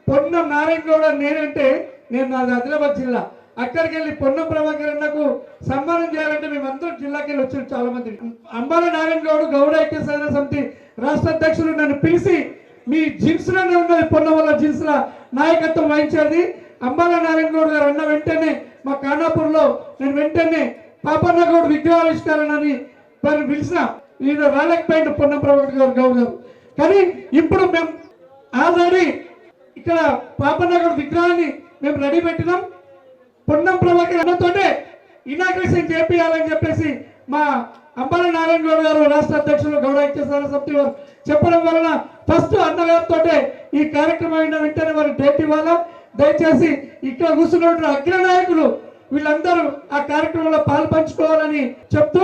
పొన్నం నారాయణ గౌడ నేనంటే నేను నాది ఆదిలాబాద్ జిల్లా, అక్కడికి వెళ్ళి పొన్నం ప్రభాకర్ అన్నకు సన్మానం చేయాలంటే మేమందరం జిల్లాకి వెళ్ళి వచ్చారు చాలా మంది. అంబాల నారాయణ గౌడ్ గౌడ ఐక్య సాధన సమితి రాష్ట్ర అధ్యక్షులు నన్ను పిలిచి మీ జిన్స్ లోనే ఉన్నది పొన్నం వల్ల జిన్స్ ల నాయకత్వం వహించేది అంబాల నారాయణ గౌడ్ గారు అన్న వెంటనే మా ఖానాపూర్ లో నేను వెంటనే పాపన్న గౌడ్ విగ్రహావిష్కరణ అని పిలిచిన ఈయన రాలేకపోయింది పొన్నం ప్రభాకర్ గౌడ్ గారు. కానీ ఇప్పుడు మేము ఆల్రెడీ ఇక్కడ పాపన్న గౌడ్ విగ్రహాన్ని మేము రెడీ పెట్టినాం. పొన్నం ప్రభాకర్ అన్నతోటే ఇనాగ్రేషన్ చేపియాలని చెప్పేసి మా అంబాల నారాయణ గౌడ్ గారు రాష్ట్ర అధ్యక్షులు గౌడ ఐక్య సాధన సమితి వారు చెప్పడం వలన ఫస్ట్ అన్నగారితో ఈ కార్యక్రమం అయిన వెంటనే వారు డేట్ ఇవ్వాలా. దయచేసి ఇక్కడ కూర్చున్న అగ్ర నాయకులు వీళ్ళందరూ ఆ కార్యక్రమంలో పాల్పంచుకోవాలని చెప్తూ